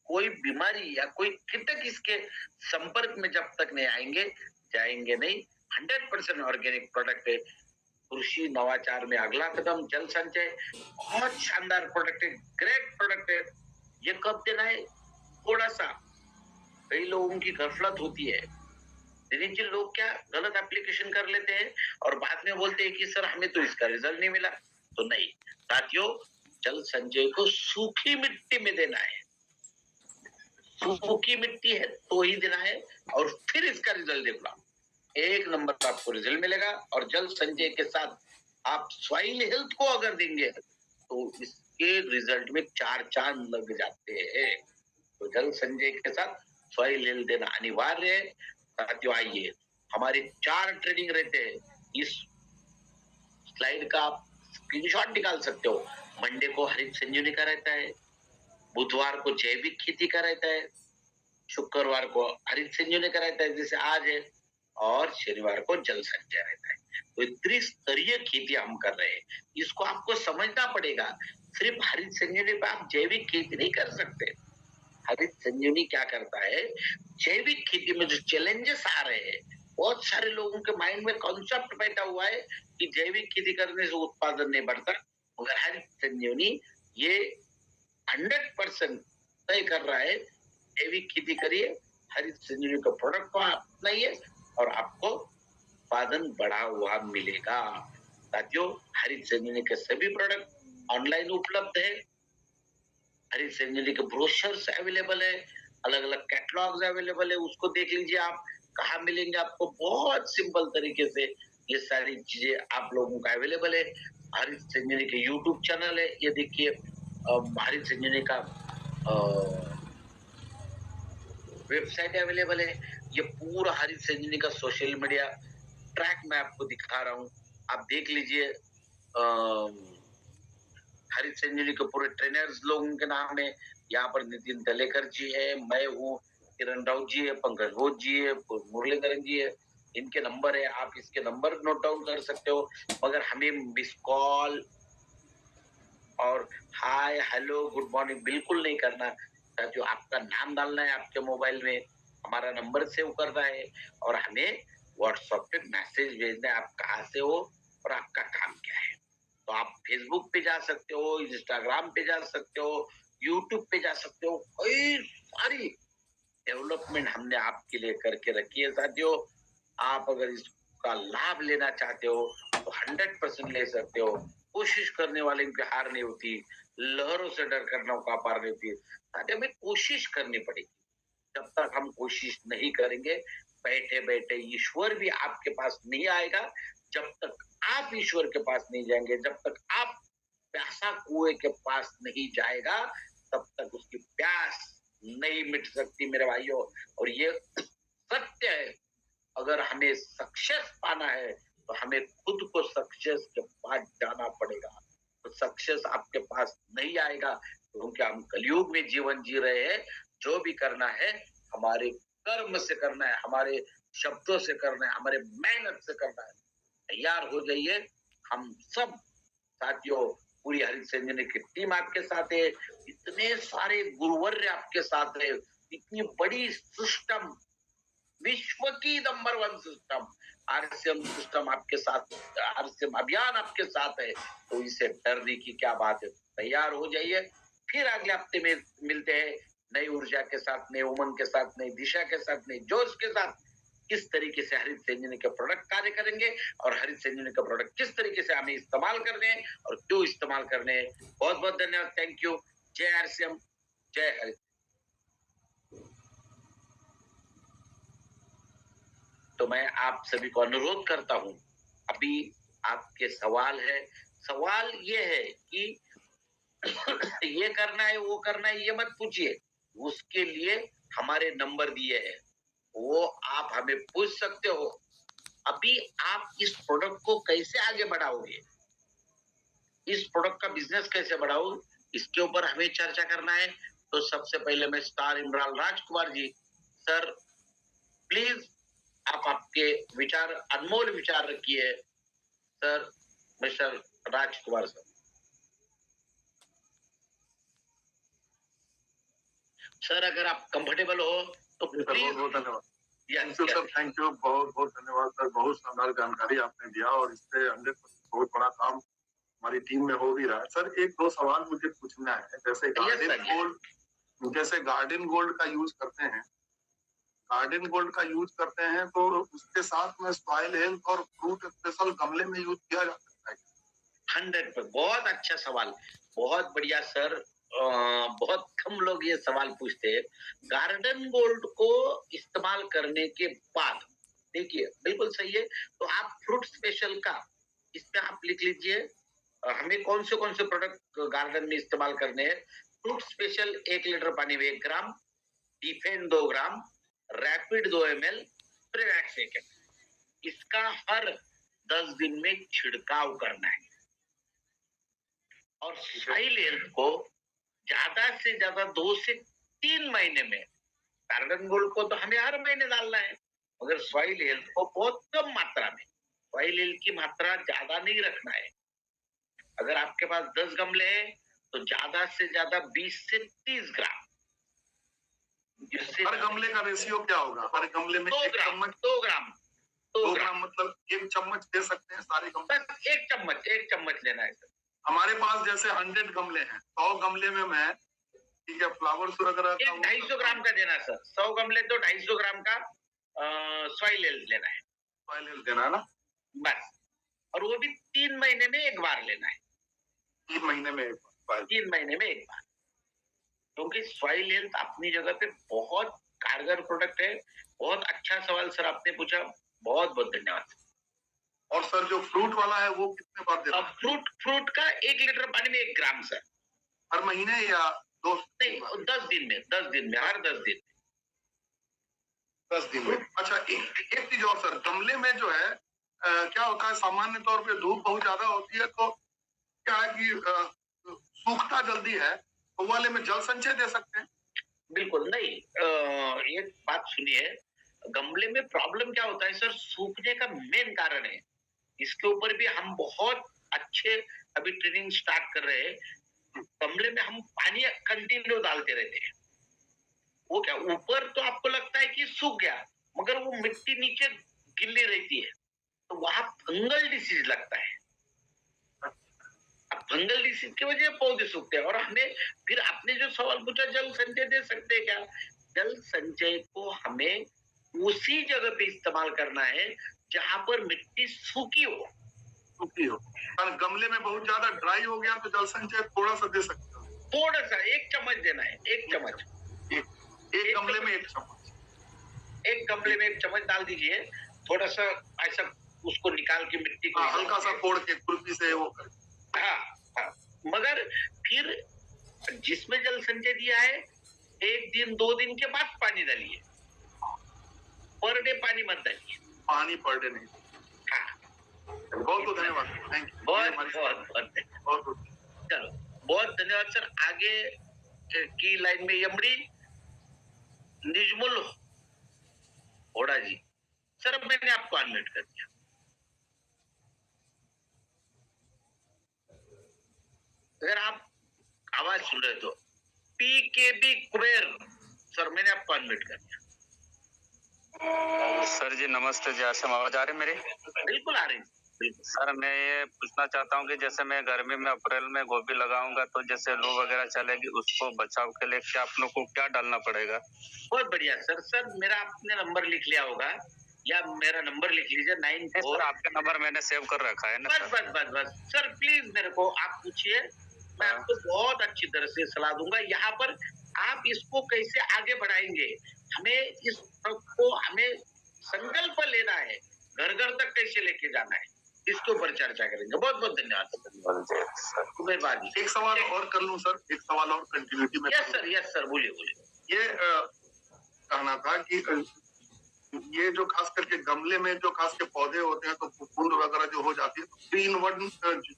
कोई बीमारी या कोई कीटक इसके संपर्क में जब तक नहीं आएंगे, जाएंगे नहीं। 100% ऑर्गेनिक प्रोडक्ट है। कृषि नवाचार में अगला कदम जल संचय, बहुत शानदार प्रोडक्ट है, ग्रेट प्रोडक्ट है। ये कब देना है? थोड़ा सा, कई लोगों की गफलत होती है। धीरे लोग क्या गलत एप्लीकेशन कर लेते हैं और बाद में बोलते हैं कि सर हमें तो इसका रिजल्ट नहीं मिला। तो नहीं साथियों, जल संचय को सूखी मिट्टी में देना है। सूखी मिट्टी है तो ही देना है और फिर इसका रिजल्ट देखना। 1 नंबर आपको रिजल्ट मिलेगा। और जल संचय के साथ आप सॉइल हेल्थ को अगर देंगे तो इसके रिजल्ट में 4 चांद लग जाते हैं। तो जल संचय के साथ सॉइल हेल्थ देना अनिवार्य है। साथियों आइए, हमारे 4 ट्रेनिंग रहते हैं। इस स्लाइड का आप स्क्रीनशॉट निकाल सकते हो। मंडे को हरित संजीवनी का रहता है, बुधवार को जैविक खेती का रहता है, शुक्रवार को हरित संजीवनी का रहता है जैसे आज है, और शनिवार को जल संचय रहता है। तो त्रिस्तरीय खेती हम कर रहे हैं, इसको आपको समझना पड़ेगा। सिर्फ हरित संजीवनी पे आप जैविक खेती नहीं कर सकते। हरित संजीवनी क्या करता है? जैविक खेती में जो चैलेंजेस आ रहे हैं, बहुत सारे लोगों के माइंड में कॉन्सेप्ट बैठा हुआ है कि जैविक खेती करने से उत्पादन नहीं बढ़ता, मगर हरित संजीवनी ये 100% तय कर रहा है। जैविक खेती करिए, हरित संजीवनी का प्रोडक्ट को अपनाइए और आपको उत्पादन बढ़ा हुआ मिलेगा। साथियों, हरित संजीवनी के सभी प्रोडक्ट ऑनलाइन उपलब्ध है। हरित संजीवनी के ब्रोशर्स अवेलेबल है, अलग अलग कैटलॉग्स अवेलेबल है, उसको देख लीजिए। आप कहाँ मिलेंगे आपको? बहुत सिंपल तरीके से ये सारी चीजें आप लोगों का अवेलेबल है। हरित संजीवनी के यूट्यूब चैनल है, ये देखिए। हरित संजीवनी का वेबसाइट अवेलेबल है। ये पूरा हरित संजीवनी का सोशल मीडिया ट्रैक मैं आपको दिखा रहा हूँ, आप देख लीजिए। हरित संजीवनी के पूरे ट्रेनर्स लोगों के नाम है। यहाँ पर नितिन दलेकर जी है, मैं हूँ, किरण राउत जी है, पंकज घोष जी है, मुरलीधरन जी है। इनके नंबर है, आप इसके नंबर नोट डाउन कर सकते हो। मगर हमें मिस कॉल और हाय हेलो गुड मॉर्निंग बिल्कुल नहीं करना। जो आपका नाम डालना है आपके मोबाइल में, हमारा नंबर सेव करना है और हमें व्हाट्सएप पे मैसेज भेजना है, आप कहाँ से हो और आपका काम क्या है। तो आप फेसबुक पे जा सकते हो, इंस्टाग्राम पे जा सकते हो, यूट्यूब पे जा सकते हो। कई सारी डेवलपमेंट हमने आपके लिए करके रखी है साथियों। आप अगर इसका लाभ लेना चाहते हो तो 100% ले सकते हो। कोशिश करने वाले की हार नहीं होती, लहरों से डर कर नौका पार नहीं होती। साथियों, हमें कोशिश करनी पड़ेगी। जब तक हम कोशिश नहीं करेंगे, बैठे बैठे ईश्वर भी आपके पास नहीं आएगा। जब तक आप ईश्वर के पास नहीं जाएंगे, जब तक आप प्यासा कुएं के पास नहीं जाएगा, तब तक उसकी प्यास नहीं मिट सकती मेरे भाइयों। और ये सत्य है। अगर हमें सक्सेस पाना है तो हमें खुद को सक्सेस के पास जाना पड़ेगा। तो सक्सेस आपके पास नहीं आएगा क्योंकि हम कलयुग में जीवन जी रहे हैं। जो भी करना है हमारे कर्म से करना है, हमारे शब्दों से करना है, हमारे मेहनत से करना है। तैयार हो जाइए। हम सब साथियों, पूरी हरित संजीवनी की टीम आपके साथ है। इतने सारे गुरुवर्य आपके साथ है। इतनी बड़ी सिस्टम, विश्व की नंबर 1 सिस्टम आरसीएम सिस्टम आपके साथ, आरसीएम अभियान आपके साथ है। तो इसे डरने की क्या बात है। तैयार हो जाइए। फिर अगले हफ्ते में मिलते हैं नई ऊर्जा के साथ, नए उमंग के साथ, नई दिशा के साथ, नई जोश के साथ। किस तरीके से हरित संजीवनी के प्रोडक्ट कार्य करेंगे और हरित संजीवनी का प्रोडक्ट किस तरीके से हमें इस्तेमाल करने हैं और क्यों इस्तेमाल करने हैं। बहुत बहुत धन्यवाद। Thank you. जय आरसीएम, जय हरित। तो मैं आप सभी को अनुरोध करता हूं, अभी आपके सवाल है। सवाल ये है कि ये करना है, वो करना है, ये मत पूछिए। उसके लिए हमारे नंबर दिए हैं, वो आप हमें पूछ सकते हो। अभी आप इस प्रोडक्ट को कैसे आगे बढ़ाओगे, इस प्रोडक्ट का बिजनेस कैसे बढ़ाओ, इसके ऊपर हमें चर्चा करना है। तो सबसे पहले मैं star Imran Rajkumar ji, sir please आप आपके विचार, अनमोल विचार रखिए। Sir, mister Rajkumar sir. Sir अगर आप कंफर्टेबल हो तो प्लीज। बहुत बहुत धन्यवाद। यस सर, थैंक यू, बहुत बहुत धन्यवाद सर। बहुत शानदार जानकारी आपने दिया और इससे 100% बहुत बड़ा काम हमारी टीम में हो भी रहा है। सर, एक दो सवाल मुझे पूछना है। जैसे गार्डन गोल्ड का यूज करते हैं, तो उसके साथ में सॉइल हेल्थ और फ्रूट स्पेशल गमले में यूज किया जा सकता है? 100%। बहुत अच्छा सवाल, बहुत बढ़िया सर। बहुत कम लोग ये सवाल पूछते हैं। गार्डन गोल्ड को इस्तेमाल करने के बाद, देखिए बिल्कुल सही है। तो आप फ्रूट स्पेशल का इसमें आप लिख लीजिए हमें कौन से प्रोडक्ट गार्डन में इस्तेमाल करने हैं। फ्रूट स्पेशल 1 लीटर पानी में 1 ग्राम, डिफेन 2 ग्राम, रैपिड 2 ml, प्रीवैक्स 1 ml। इसका हर 10 दिन में छिड़काव करना है। और सॉइल हेल्थ को ज्यादा से ज्यादा 2 से 3 महीने में, गार्डन गोल्ड को तो हमें हर महीने डालना है, मगर सॉइल हेल्थ को बहुत कम मात्रा में, सॉइल हेल्थ की मात्रा ज्यादा नहीं रखना है। अगर आपके पास 10 गमले हैं तो ज्यादा से ज्यादा 20 से 30 ग्राम। हर गमले का रेशियो क्या होगा? हर गमले में 2 ग्राम, 2 ग्राम, 2 ग्राम मतलब 1 चम्मच दे सकते हैं सारे गमले? बस 1 चम्मच लेना है सर। हमारे पास जैसे 100 गमले हैं, 100 गमले में मैं, ठीक है, फ्लावर्स वगैरह 250 ग्राम का देना सर। 100 गमले तो 250 ग्राम का सॉइल हेल्थ लेना है। सॉइल हेल्थ देना है ना? बस। और वो भी 3 महीने में एक बार लेना है। 3 महीने में एक बार? 3 महीने में एक बार। क्योंकि सॉइल हेल्थ अपनी जगह पे बहुत कारगर प्रोडक्ट है। बहुत अच्छा सवाल सर आपने पूछा, बहुत बहुत धन्यवाद। और सर जो फ्रूट वाला है वो कितने बार देना? फ्रूट का 1 लीटर पानी में 1 ग्राम सर। हर महीने या 2? नहीं, 10 दिन में, 10 दिन में, हर 10 दिन में। 10 दिन में। अच्छा, एक चीज और सर, गमले में जो है क्या होता है, सामान्य तौर पे धूप बहुत ज्यादा होती है तो क्या है कि सूखता जल्दी है, तो वाले में जल संचय दे सकते हैं? बिल्कुल नहीं। एक बात सुनिए, गमले में प्रॉब्लम क्या होता है सर, सूखने का मेन कारण है। इसके ऊपर भी हम बहुत अच्छे अभी ट्रेनिंग स्टार्ट कर रहे हैं। गमले में हम पानी कंटिन्यू डालते रहते हैं। वो क्या, ऊपर तो आपको लगता है कि सूख गया, मगर वो मिट्टी नीचे गिल्ली रहती है, तो वहां फंगल डिसीज लगता है। अब फंगल डिसीज की वजह से पौधे सूखते हैं। और हमें फिर आपने जो सवाल पूछा, जल संचय दे सकते हैं क्या? जल संचय को हमें उसी जगह पे इस्तेमाल करना है जहां पर मिट्टी सूखी हो। सूखी हो, और गमले में बहुत ज्यादा ड्राई हो गया तो जल संचय थोड़ा सा दे सकते हो? थोड़ा सा, 1 चम्मच देना है, 1 चम्मच। एक गमले में 1 चम्मच? एक गमले में 1 चम्मच डाल दीजिए। थोड़ा सा ऐसा उसको निकाल के मिट्टी को हल्का सा फोड़ के खुरपी से वो कर। हाँ, हाँ। मगर फिर जिसमें जल संचय दिया है, 1 दिन 2 दिन के बाद पानी डालिए। पर डे पानी मत डालिए। पानी पर डे नहीं। हाँ, बहुत बहुत धन्यवाद, थैंक यू। बहुत बहुत बहुत चलो, बहुत धन्यवाद सर। आगे की लाइन में यमड़ी निजमुल होड़ा जी। सर अब मैंने आपको अनम्यूट कर दिया। अगर आप आवाज सुन रहे तो PKB कुबेर सर, मैंने आपको अनम्यूट कर दिया। सर जी नमस्ते जी, आशा आवाज आ रही मेरी? बिल्कुल आ रही है, बिल्कुल। सर मैं ये पूछना चाहता हूँ कि जैसे मैं गर्मी में अप्रैल में गोभी लगाऊंगा तो जैसे लू वगैरह चलेगी, उसको बचाव के लिए क्या आप लोग को क्या डालना पड़ेगा? बहुत बढ़िया सर। सर मेरा आपने नंबर लिख लिया होगा, या मेरा नंबर लिख लीजिए 94। सर आपका नंबर मैंने सेव कर रखा है ना बस सर? बस बस बस सर, प्लीज मेरे को आप पूछिए, मैं आपको बहुत अच्छी तरह से सलाह दूंगा। यहाँ पर आप इसको कैसे आगे बढ़ाएंगे, हमें इस को हमें संकल्प लेना है, घर घर तक कैसे लेके जाना है, इसके ऊपर चर्चा करेंगे। बहुत बहुत धन्यवाद कुबेर बाजी। एक सवाल और कर लूं सर, एक सवाल और कंटिन्यूटी में? यस सर, बोलिए बोलिए। ये कहना था कि ये जो खास करके गमले में जो खास के पौधे होते हैं तो फूल वगैरह जो हो जाती है, तो 3-in-1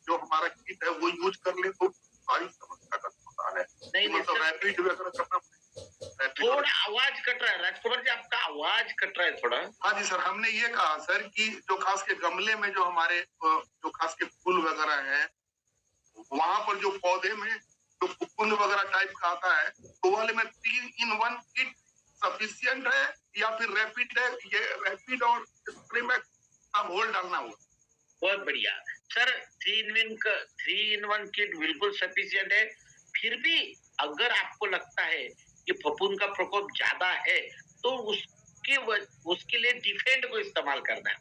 जो हमारा किट है वो यूज कर ले तो सारी समस्या का समाधान है। नहीं मतलब रैपिड वगैरह करना पड़ेगा? थोड़ा आवाज कट रहा है राजकुमार जी, आपका आवाज कट रहा है थोड़ा। हाँ जी सर, हमने ये कहा सर कि जो खास के गमले में जो हमारे जो खास के फूल वगैरह है, वहां पर जो पौधे में जो फूल वगैरह टाइप का आता है, तो वाले में 3-in-1 किट सफिशियंट है या फिर रैपिड है? ये रैपिड और स्प्रे में सब होल डालना होगा? बहुत बढ़िया सर, 3-in-1 किट बिल्कुल सफिशियंट है। फिर भी अगर आपको लगता है कि फफूंद का प्रकोप ज्यादा है, तो उसके लिए डिफेंड को इस्तेमाल करना है।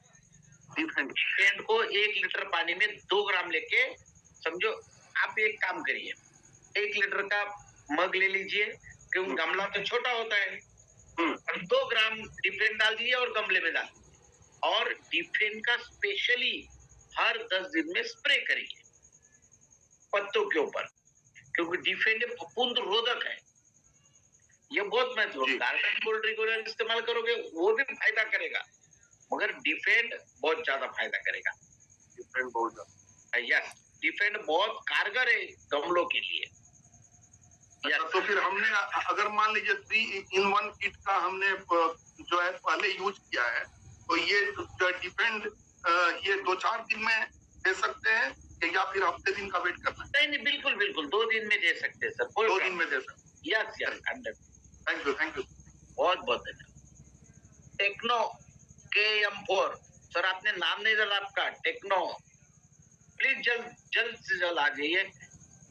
डिफेंड को 1 लीटर पानी में 2 ग्राम लेके, समझो आप एक काम करिए, 1 लीटर का मग ले लीजिए, क्योंकि गमला तो छोटा होता है, और 2 ग्राम डिफेंड डाल दीजिए और गमले में डाल दीजिए। और डिफेंड का स्पेशली हर 10 दिन में स्प्रे करिए पत्तों के ऊपर, क्योंकि डिफेंड फफूंद रोधक है। ये बहुत महत्वपूर्ण। गार्डन गोल्ड रेगुलर इस्तेमाल करोगे वो भी फायदा करेगा, मगर डिफेंड बहुत ज्यादा फायदा करेगा। डिफेंड बहुत ज्यादा, यस, डिफेंड बहुत कारगर है गमलों के लिए। तो फिर हमने अगर मान लीजिए 3-in-1 किट का हमने जो है पहले यूज किया है, तो ये जो डिफेंड ये 2-4 दिन में दे सकते हैं या फिर हफ्ते दिन का वेट करना है? नहीं, बिल्कुल बिल्कुल 2 दिन में दे सकते हैं सर। 2 दिन में दे सकते हैं? यस 100। Thank you. बहुत बहुत धन्यवाद। टेक्नो KM4 सर, आपने नाम नहीं डाला आपका, टेक्नो। प्लीज जल्द से जल्द आ जाइए,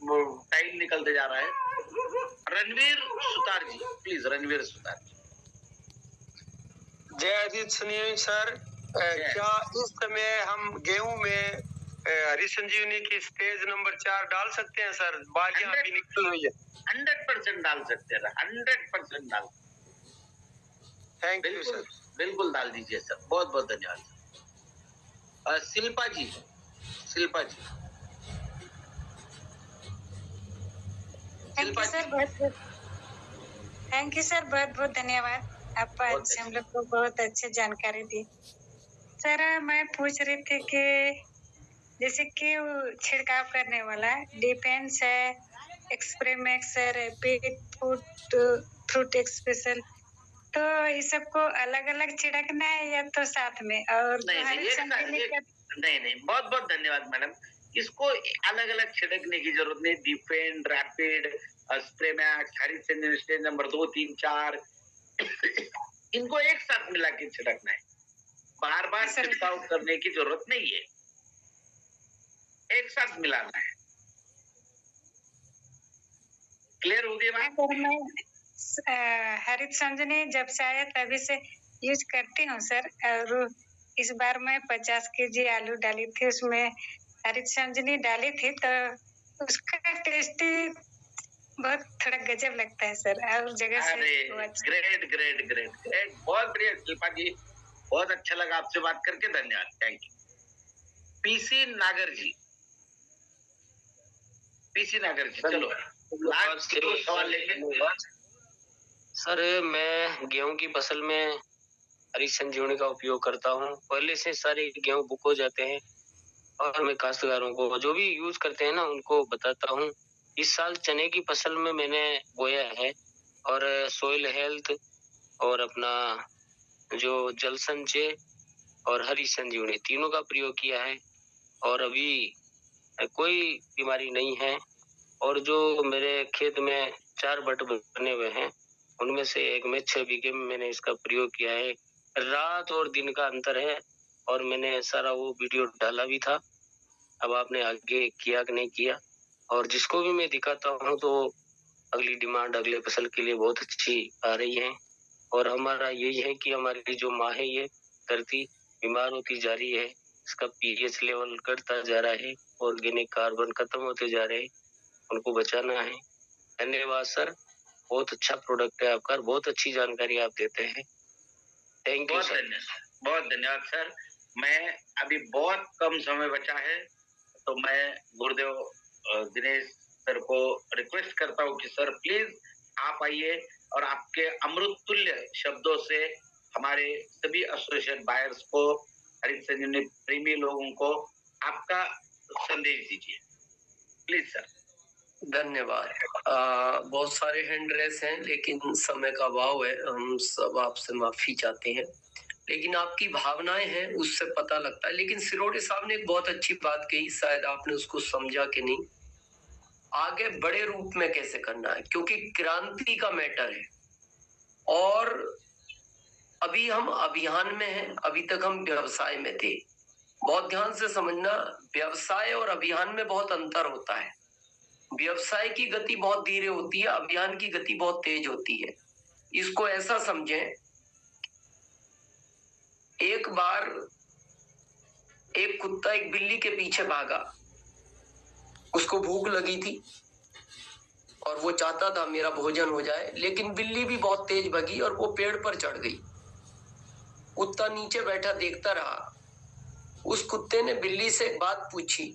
टाइम निकलते जा रहा है। रणवीर सुतार जी, प्लीज रणवीर सुतार जी। जय अजीत सुनिए सर, क्या इस समय हम गेहूं में हरी संजीवनी की स्टेज नंबर 4 डाल सकते हैं सर? बालियां अभी निकली हुई है। 100% डाल सकते हैं, 100% डाल। Thank you sir. बिल्कुल डाल दीजिए सर, बहुत बहुत धन्यवाद। शिल्पा जी, थैंक यू सर, बहुत बहुत धन्यवाद। आप आज हम लोग को बहुत अच्छी जानकारी दी। सर मैं पूछ रही थी कि जैसे कि वो छिड़काव करने वाला डिफेंस है, एक्सप्रेमेक्स है, रैपिड फ्रूट एक्सपेशल, तो इस सबको अलग-अलग छिड़कना है या तो साथ में? और नहीं, बहुत बहुत धन्यवाद मैडम। इसको अलग अलग छिड़कने की जरूरत नहीं। Defend, rapid, Spraymax, Harrison stage number 2, 3, 4 इनको एक साथ मिला के छिड़कना है। बार बार छिड़काव करने की जरूरत नहीं है, एक साथ मिलाना है। क्लियर हो गया बात? हरित संजीवनी जब से आया तभी से यूज करती हूँ सर। और इस बार मैं 50 केजी आलू डाली थी, उसमें हरित संजीवनी डाली थी, तो उसका टेस्ट बहुत थोड़ा गजब लगता है सर। और जगह से ग्रेट ग्रेट ग्रेट ग्रेट, बहुत बढ़िया शिल्पा जी, बहुत अच्छा लगा आपसे बात करके, धन्यवाद, थैंक यू। पीसी नागर जी, चलो लास्ट सवाल लेंगे। सर मैं गेहूं की फसल में हरी संजीवनी का उपयोग करता हूं। पहले से सारे गेहूं बुक हो जाते हैं और मैं काश्तकारों को जो भी यूज करते हैं ना उनको बताता हूं। इस साल चने की फसल में मैंने बोया है और सोइल हेल्थ और अपना जो जल संचय और हरी संजीवनी तीनों का प्रयोग किया है और अभी कोई बीमारी नहीं है। और जो मेरे खेत में 4 बट बने हुए हैं उनमें से एक में 6 बीघे में मैंने इसका प्रयोग किया है। रात और दिन का अंतर है और मैंने सारा वो वीडियो डाला भी था। अब आपने आगे किया कि नहीं किया, और जिसको भी मैं दिखाता हूँ तो अगली डिमांड अगले फसल के लिए बहुत अच्छी आ रही है। और हमारा यही है कि हमारी जो माँ है ये धरती बीमार होती जा रही है, इसका पीएच लेवल घटता जा रहा है, ऑर्गेनिक कार्बन खत्म होते जा रहे हैं, उनको बचाना है। धन्यवाद सर, बहुत अच्छा प्रोडक्ट है आपका, बहुत अच्छी जानकारी आप देते हैं। Thank you sir. बहुत धन्यवाद सर। मैं अभी बहुत कम समय बचा है तो मैं गुरुदेव दिनेश सर को रिक्वेस्ट करता हूँ कि सर प्लीज आप आइए और आपके अमृत तुल्य शब्दों से हमारे सभी एसोसिएट बायर्स को, हरित संजीवनी प्रेमी लोगों को आपका संदेश दीजिए प्लीज सर। धन्यवाद। बहुत सारे हैंड रेस हैं लेकिन समय का अभाव है, हम सब आपसे माफी चाहते हैं, लेकिन आपकी भावनाएं हैं उससे पता लगता है। लेकिन सिरोडे साहब ने एक बहुत अच्छी बात कही, शायद आपने उसको समझा कि नहीं, आगे बड़े रूप में कैसे करना है, क्योंकि क्रांति का मैटर है। और अभी हम अभियान में हैं, अभी तक हम व्यवसाय में थे। बहुत ध्यान से समझना, व्यवसाय और अभियान में बहुत अंतर होता है। व्यवसाय की गति बहुत धीरे होती है, अभियान की गति बहुत तेज होती है। इसको ऐसा समझें, एक बार एक कुत्ता एक बिल्ली के पीछे भागा, उसको भूख लगी थी और वो चाहता था मेरा भोजन हो जाए, लेकिन बिल्ली भी बहुत तेज भागी और वो पेड़ पर चढ़ गई। कुत्ता नीचे बैठा देखता रहा। उस कुत्ते ने बिल्ली से एक बात पूछी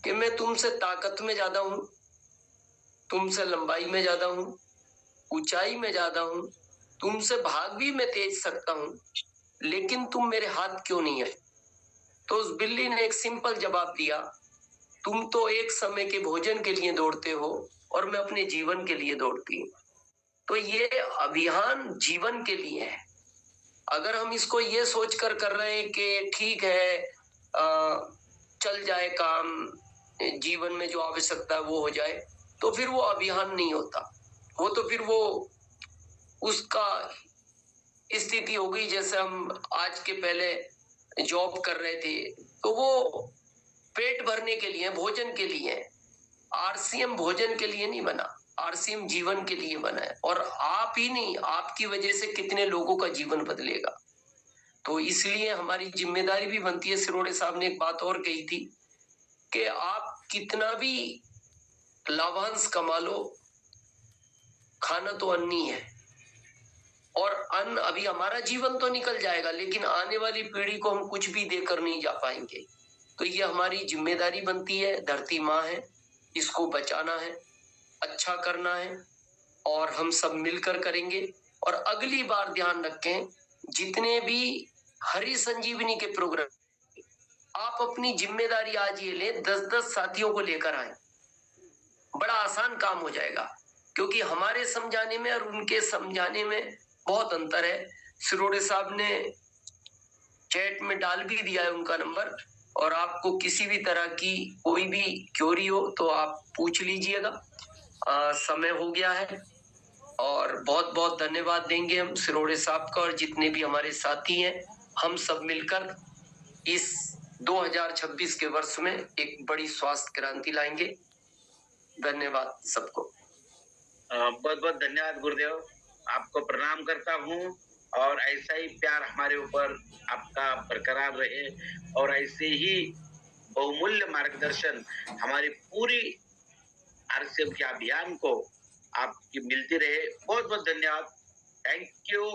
कि मैं तुमसे ताकत में ज्यादा हूं, तुमसे लंबाई में ज्यादा हूं, ऊंचाई में ज्यादा हूं, तुमसे भाग भी मैं तेज सकता हूं, लेकिन तुम मेरे हाथ क्यों नहीं है? तो उस बिल्ली ने एक सिंपल जवाब दिया, तुम तो एक समय के भोजन के लिए दौड़ते हो और मैं अपने जीवन के लिए दौड़ती हूँ। तो ये अभियान जीवन के लिए है। अगर हम इसको ये सोच कर रहे हैं कि ठीक है चल जाए काम, जीवन में जो आवश्यकता है वो हो जाए, तो फिर वो अभियान नहीं होता। वो तो फिर वो उसका स्थिति हो गई जैसे हम आज के पहले जॉब कर रहे थे, तो वो पेट भरने के लिए, भोजन के लिए। आरसीएम भोजन के लिए नहीं बना, आरसीएम जीवन के लिए बना है। और आप ही नहीं, आपकी वजह से कितने लोगों का जीवन बदलेगा। तो इसलिए हमारी जिम्मेदारी भी बनती है। सिरोडे साहब ने एक बात और कही थी कि आप कितना भी लाभांश कमा लो, खाना तो अन्न ही है। और अन्न, अभी हमारा जीवन तो निकल जाएगा लेकिन आने वाली पीढ़ी को हम कुछ भी देकर नहीं जा पाएंगे। तो ये हमारी जिम्मेदारी बनती है। धरती माँ है, इसको बचाना है, अच्छा करना है और हम सब मिलकर करेंगे और अगली बार ध्यान रखें, जितने भी हरि संजीवनी के प्रोग्राम आप अपनी जिम्मेदारी आज ये लें, 10-10 साथियों को लेकर आए, बड़ा आसान काम हो जाएगा। क्योंकि हमारे समझाने में और उनके समझाने में बहुत अंतर है। सिरोड़े साहब ने चैट में डाल भी दिया है उनका नंबर, और आपको किसी भी तरह की कोई भी क्वेरी हो तो आप पूछ लीजिएगा। समय हो गया है और बहुत बहुत धन्यवाद देंगे हम सिरोड़े साहब का, और जितने भी हमारे साथी हैं, हम सब मिलकर इस 2026 के वर्ष में एक बड़ी स्वास्थ्य क्रांति लाएंगे। धन्यवाद सबको। बहुत बहुत धन्यवाद गुरुदेव, आपको प्रणाम करता हूँ, और ऐसा ही प्यार हमारे ऊपर आपका बरकरार रहे, और ऐसे ही बहुमूल्य मार्गदर्शन हमारी पूरी RCM के अभियान को आपकी मिलती रहे। बहुत बहुत धन्यवाद। Thank you.